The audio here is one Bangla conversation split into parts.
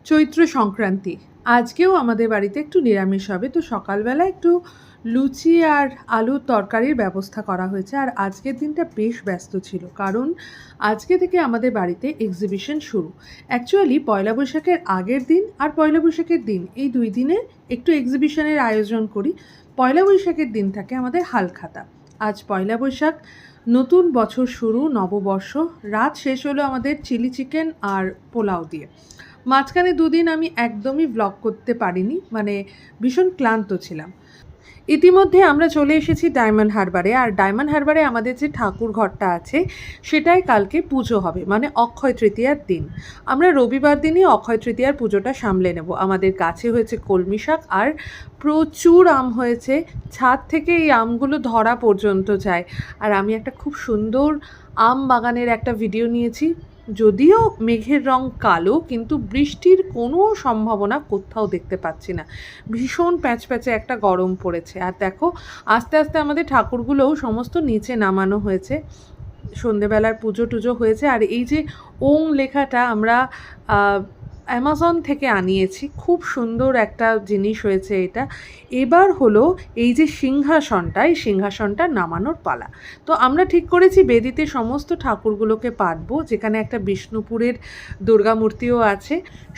চৈত্র সংক্রান্তি। আজকেও আমাদের বাড়িতে একটু নিরামিষ হবে। তো সকালবেলা একটু লুচি আর আলুর তরকারির ব্যবস্থা করা হয়েছে। আর আজকের দিনটা বেশ ব্যস্ত ছিল, কারণ আজকে থেকে আমাদের বাড়িতে এক্সিবিশন শুরু। অ্যাকচুয়ালি পয়লা বৈশাখের আগের দিন আর পয়লা বৈশাখের দিন, এই 2 দিনে একটু এক্সিবিশনের আয়োজন করি। পয়লা বৈশাখের দিন থাকে আমাদের হালখাতা। আজ পয়লা বৈশাখ, নতুন বছর শুরু, নববর্ষ। রাত শেষ হলো আমাদের চিলি চিকেন আর পোলাও দিয়ে। মাঝখানে 2 দিন আমি একদমই ভ্লগ করতে পারিনি, মানে ভীষণ ক্লান্ত ছিলাম। ইতিমধ্যে আমরা চলে এসেছি ডায়মন্ড হারবারে। আর ডায়মন্ড হারবারে আমাদের যে ঠাকুর ঘরটা আছে সেটাই কালকে পুজো হবে, মানে অক্ষয় তৃতীয়ার দিন। আমরা রবিবার দিনই অক্ষয় তৃতীয়ার পুজোটা সামলে নেব। আমাদের গাছে হয়েছে কলমি শাক আর প্রচুর আম হয়েছে। ছাদ থেকে এই আমগুলো ধরা পর্যন্ত যায়। আর আমি একটা খুব সুন্দর আম বাগানের একটা ভিডিও নিয়েছি। যদিও মেঘের রং কালো, কিন্তু বৃষ্টির কোনো সম্ভাবনা কোথাও দেখতে পাচ্ছি না। ভীষণ প্যাচপ্যাচে একটা গরম পড়েছে। আর দেখো, আস্তে আস্তে আমাদের ঠাকুরগুলোও সমস্ত নিচে নামানো হয়েছে। সন্ধেবেলার পুজো টুজো হয়েছে। আর এই যে ওং লেখাটা আমরা অ্যামাজন থেকে আনিয়েছি, খুব সুন্দর একটা জিনিস হয়েছে এটা। এবার হলো এই যে সিংহাসনটা, এই সিংহাসনটা নামানোর পালা। তো আমরা ঠিক করেছি বেদিতে সমস্ত ঠাকুরগুলোকে পাতবো, যেখানে একটা বিষ্ণুপুরের দুর্গা মূর্তিও আছে।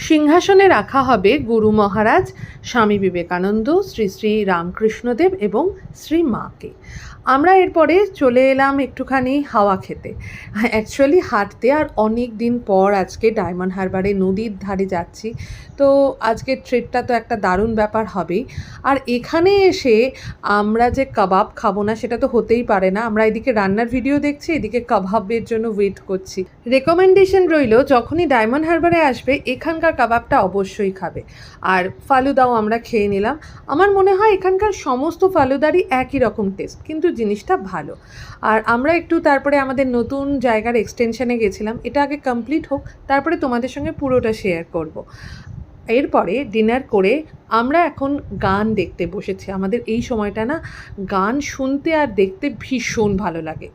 সিংহাসনে রাখা হবে গুরু মহারাজ, স্বামী বিবেকানন্দ, শ্রী শ্রী রামকৃষ্ণদেব এবং শ্রী মাকে। আমরা এরপরে চলে এলাম একটুখানি হাওয়া খেতে, অ্যাকচুয়ালি হাঁটতে। আর অনেক দিন পর আজকে ডায়মন্ড হারবারে নদীর ধারে যাচ্ছি। তো আজকের ট্রিপটা তো একটা দারুণ ব্যাপার হবেই। আর এখানে এসে আমরা যে কাবাব খাবো না সেটা তো হতেই পারে না। আমরা এদিকে রান্নার ভিডিও দেখছি, এদিকে কাবাবের জন্য ওয়েট করছি। রেকমেন্ডেশন রইল, যখনই ডায়মন্ড হারবারে আসবে এখানকার কাবাবটা অবশ্যই খাবে। আর ফালুদাও আমরা খেয়ে নিলাম। আমার মনে হয় এখানকার সমস্ত ফালুদারই একই রকম টেস্ট, কিন্তু জিনিসটা ভালো। আর আমরা একটু তারপরে আমাদের নতুন জায়গার এক্সটেনশনে গেছিলাম। এটা আগে কমপ্লিট হোক, তারপরে তোমাদের সঙ্গে পুরোটা শেয়ার করব। এরপরে ডিনার করে আমরা এখন গান দেখতে বসেছি। আমাদের এই সময়টা না গান শুনতে আর দেখতে ভীষণ ভালো লাগে।